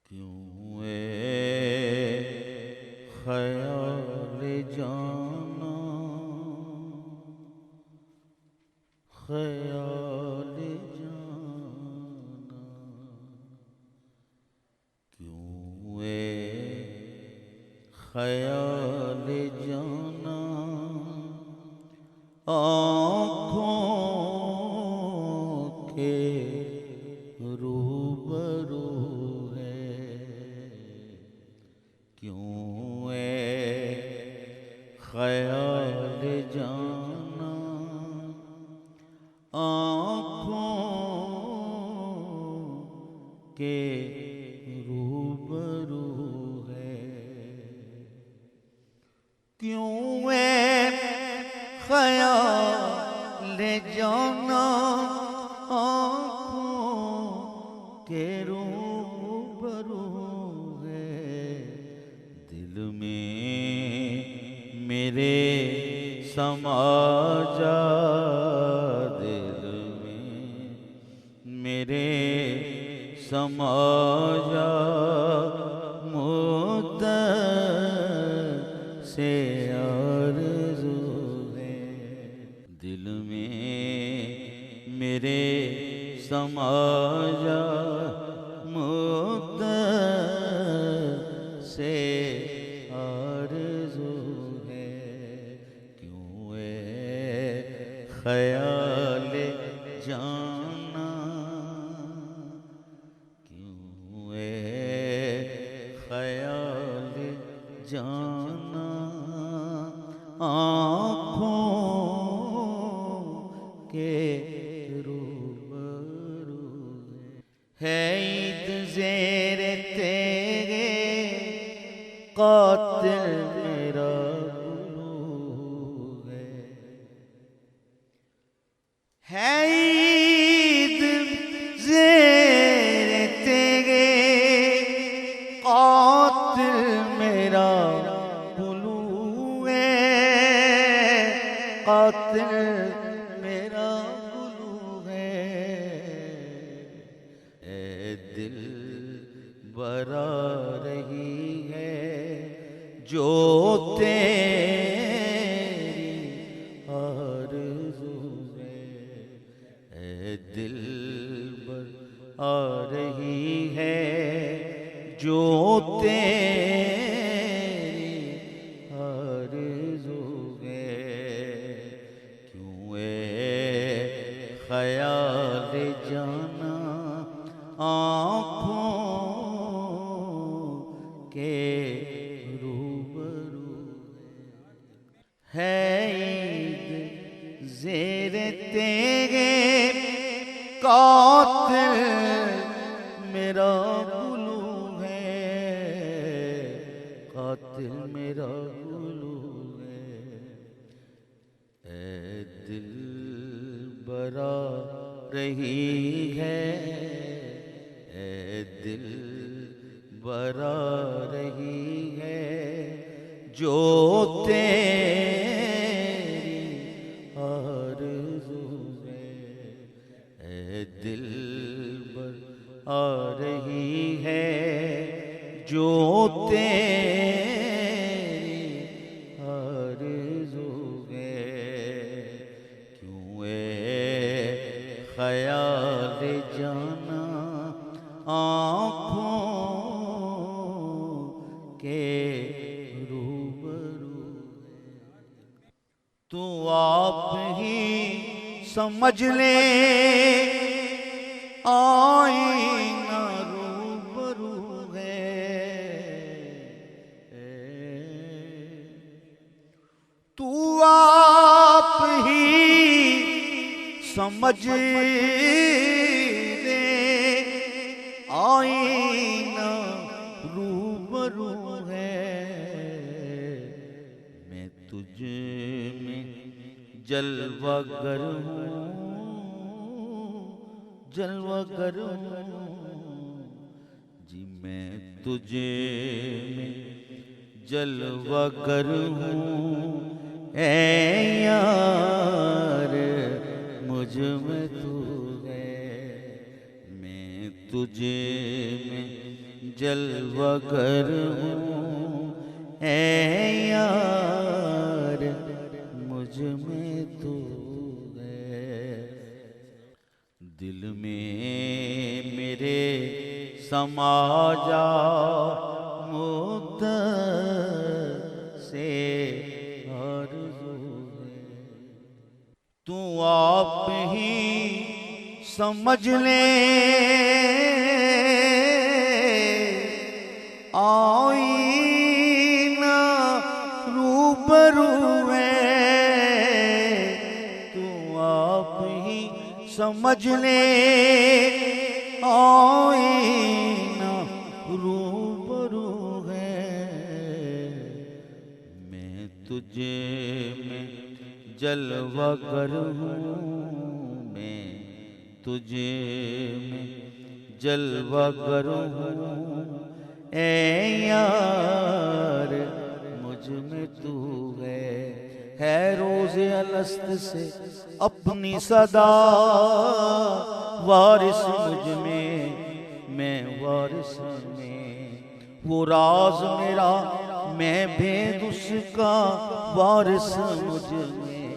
क्यों ख्याल जाना ख्याल जाना क्यों ख्याल जाना आँखों के रूबरू क्यों ख्याल जाना आँखों के रूबरू है। क्यों ख्याल जाना आँखों के रूबरू मेरे समा जा दिल में मेरे समा जा मुद्दत से आरज़ू है। दिल में मेरे समा जा मुद्दत से ख्याल जाना क्यों ख्याल जाना आँखों के रूबरू है। ईद ज़ेरे तेरे कातिल मेरा है। ईद ज़ेरे तेरे कातिल मेरा गुलू है। कातिल मेरा गुलू है। ए दिल बरा रही है जो तेरी आरज़ू दिल बर आ रही है जो तेरी आरज़ू है। क्यों ख्याल जाना आँखों के रूबरू है। ईद ज़ेरे तेरे कातिल मेरा गुलू है। कातिल मेरा गुलू है। ए दिल बरा रही है। ए दिल बरा रही है जो तेरी आरज़ू दिल बर आ रही है जो तेरी आरज़ू है। क्यों ख्याल जाना आँखों के रूबरू तू आप ही समझ ले आईना रूबरू है। तू आप ही समझ ले आईना रूबरू है। मैं तुझ में जलवागर हूँ जलवा करूं जी, मैं तुझे में जलवा करूं ऐ यार, मुझ में तू है। मैं तुझे में जलवा करूं ऐ यार, मुझ में तू है। दिल में मेरे समा जा मुद्दत से आरज़ू है। तू आप ही समझ ले आईना रूबरू है। तू आप ही समझ ले आईना रूबरू है। मैं तुझे में जलवा करूं, मैं तुझे में जलवा करूं ऐ यार, मुझ में तू है रोज़े अलस्त से अपनी सदा वारिस मुझ में, मैं वारिस में। वो राज मेरा मैं भेद उसका वारिस मुझ में,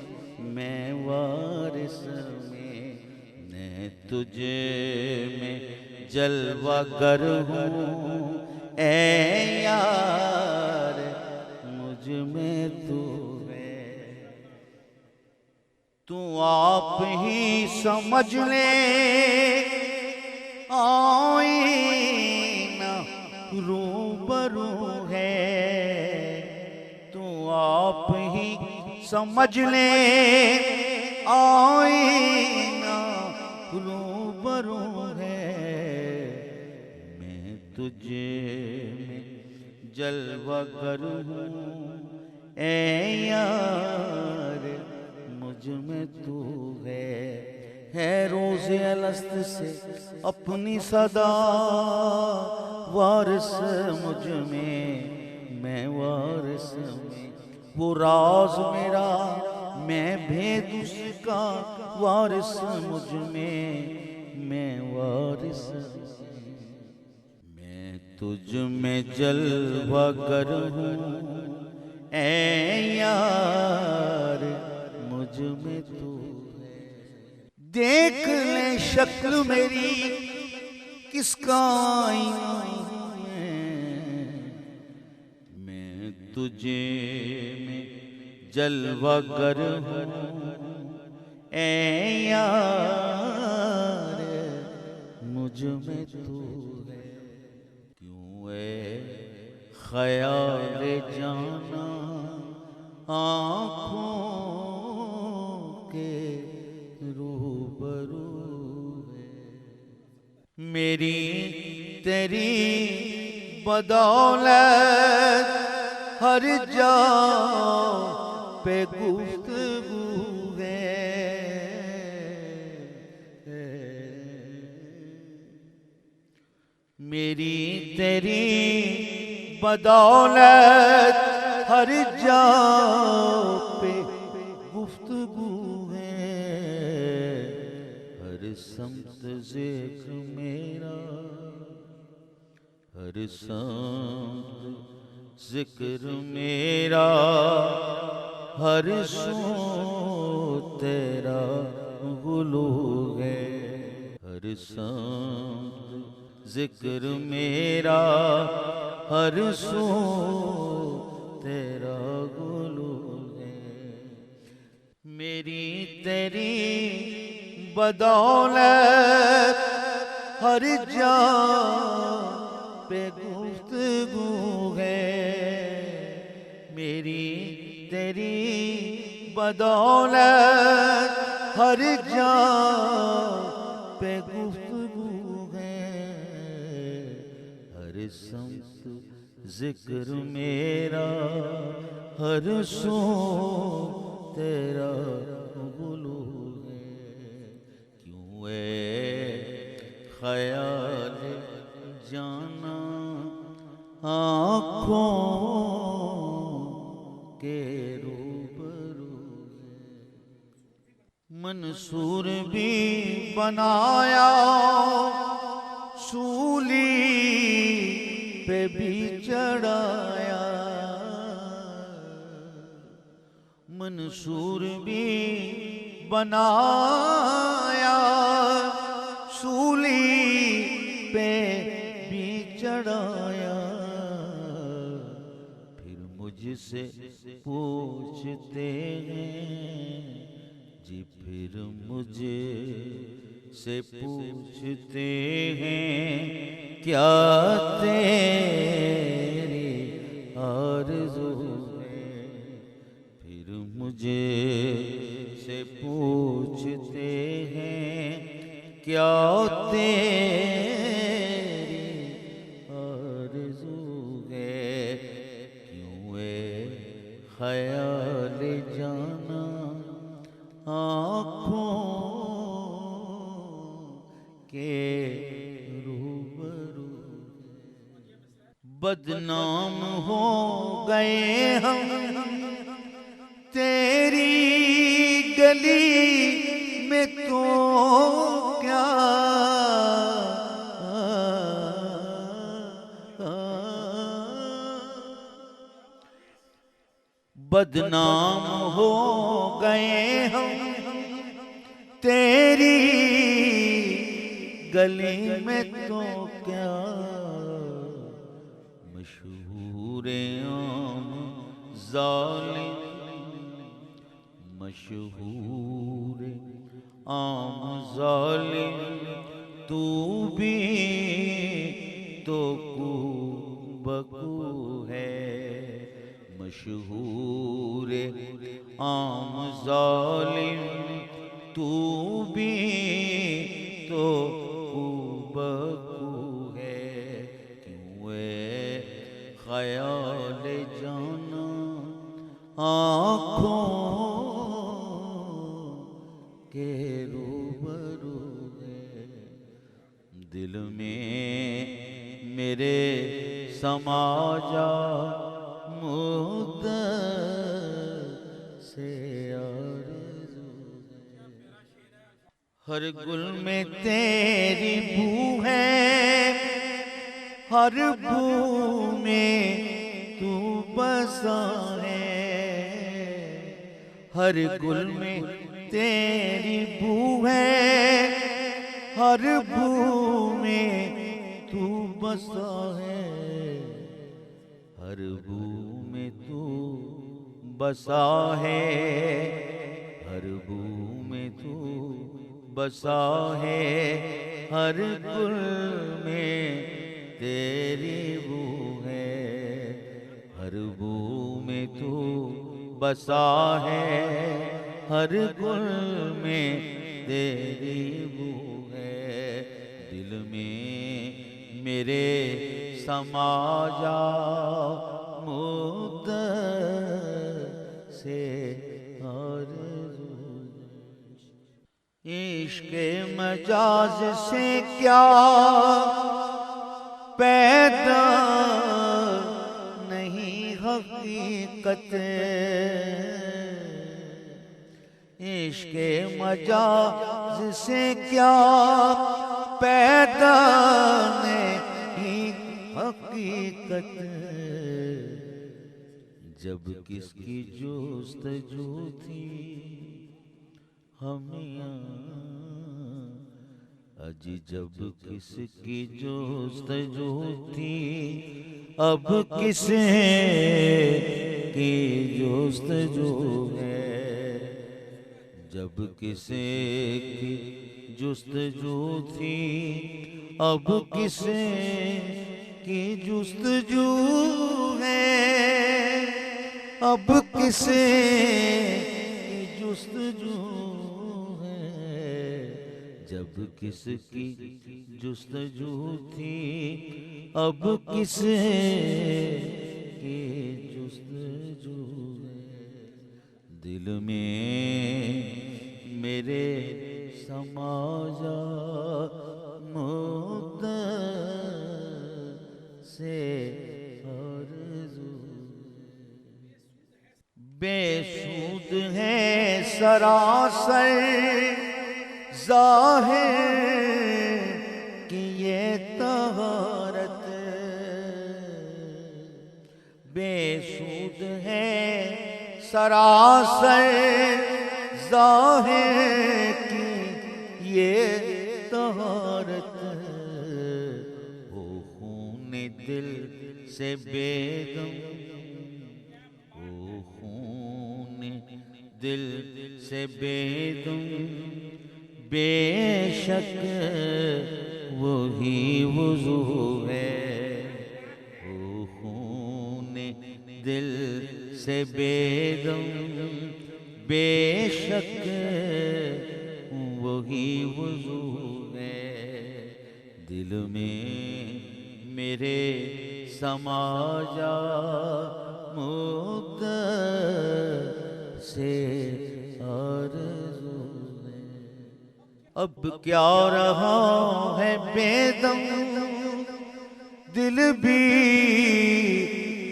मैं वारिस में। मैं तुझे में जलवा करूं ऐ यार, मुझ में तू है। तू आप ही समझ ले आईना रूबरू है। तू आप ही समझ ले आईना रूबरू है। मैं तुझे में जलवा करूं ऐ यार, मुझ में तू है रोज़े अलस्त से अपनी सदा वारिस मुझ में, मैं वारिस में। वो राज मेरा मैं भेद उसका वारिस मुझ में, मैं वारिस में। मैं तुझ में जलवा करूं ऐ यार, मुझ में तू है। देख ले शक्ल मेरी किसका आईना है। मैं तुझे में जलवा करूं ऐ यार, मुझ में तू है। क्यों है ख्याल जाना आँखों के रूबरू है। मेरी तेरी बदौलत हर जा पे गुफ्तगू है। मेरी तेरी बदौलत हर जा पे गुफ्तगू है। हर समत ज़िक्र मेरा, हर समत ज़िक्र मेरा, हर सू तेरा गुलू है। हर समत ज़िक्र मेरा, हर सू तेरा गुलू है। मेरी तेरी बदौलत हर जा पे गुफ्तगू है। मेरी तेरी बदौलत हर जा पे गुफ्तगू है। हर समत ज़िक्र मेरा, हर सू तेरा गुलू है। क्यों है ख्याल जाना आँखों के रूबरू मंसूर भी बनाया सूली पे भी चढ़ाया मंसूर भी बनाया सूली पे भी चढ़ाया फिर मुझसे पूछते हैं जी फिर मुझे से पूछते हैं क्या तेरी आरज़ू है फिर मुझे से पूछते हैं क्या तेरी आरज़ू है क्यों ख्याल जाना आँखों के रूबरू बदनाम हो गए हम तेरी गली में तो क्या बदनाम हो गए हम तेरी गली में तो क्या मशहूर आम जालिम मशहूर आम जालिम तू भी तो बकू है मशहूर आम जालिम तू भी तो बकू है क्यों ख्याल जाना आँखों के रूबरू है दिल में मेरे समा जा मुद्दत से आरज़ू हर गुल में तेरी बू है हर बू में तू बसा है हर गुल में तेरी बू है हर बू में तू बसा है हर बू में तू बसा है हर बू में तू बसा है हर गुल में तेरी बू है हर बू में तू बसा है हर गुल में तेरी बू है दिल में मेरे समा जा मुद्दत से आरज़ू इश्क़ मजाज से क्या पैदा नहीं हकीकत इश्क़ मजाज से क्या पैदा नहीं हकीकत जब किसकी जोस्तजू थी हमियाँ अजी जब किसकी जोस्तजू थी अब किसे की जोस्तजू है जब किसे की जुस्तजू थी अब किसे की जुस्तजू है अब किसे की जुस्तजू है जब किसकी जुस्तजू थी अब किसे की जुस्तजू है दिल में मेरे समा जा सरासर ज़ाहिर कि ये तहारत बेसुध है सरासर ज़ाहिर कि ये तहारत वो खून दिल से बेगम वो खून दिल से बेगम बेशक वही वुज़ू है वो खून दिल से बेगम बेशक वही वुज़ू है दिल में मेरे समा जा मुक्त से आरज़ू है अब क्या रहा है बेदम दिल भी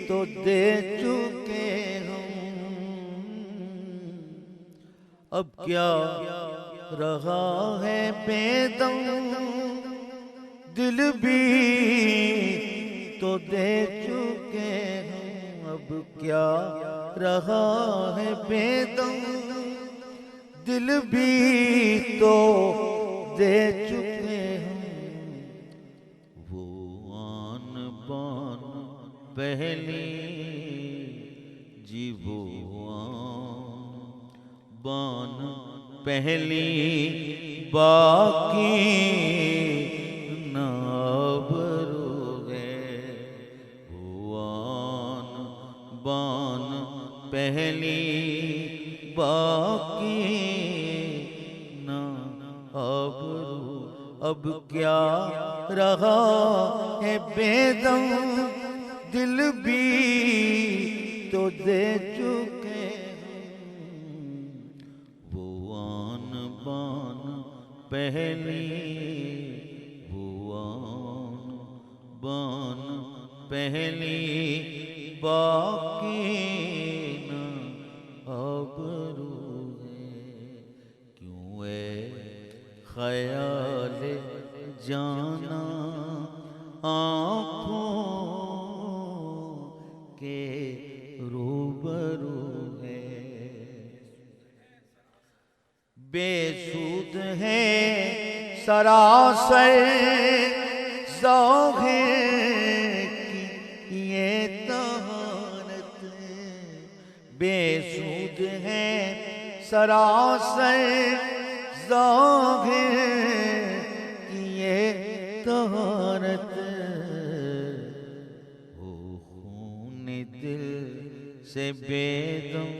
तो दे चुके हम अब क्या रहा है बेदम दिल भी तो दे चुके हम अब क्या रहा है बेदम दिल भी तो दे चुके हम वो आन बान पहली जी वो आन बान पहली बाकी बान पहली बाकी ना अबरू अब क्या रहा है बेदम दिल भी तो दे चुके वो आन बान पहली वो आन बान पहली बाकी न अबरू है क्यों ख्याल जाना आँखों के रूबरू है बेसुध है सरासर ज़ाहिर की ये तहारत बेसुध है सरासर ज़ाहिर की ये तहारत वो खून दिल से बेदम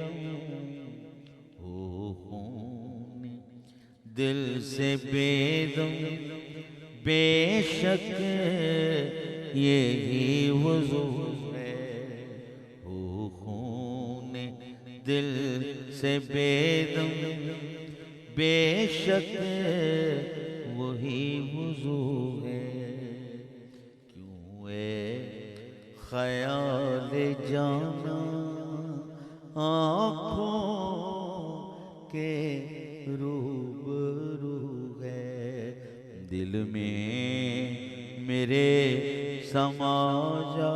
वो खून दिल से बेदम बेशक यही वुज़ू है वो खून दिल से बेदम बेशक वही वुज़ू है क्यों ख्याल जाना आँखों के रूबरू है दिल में मेरे समा जा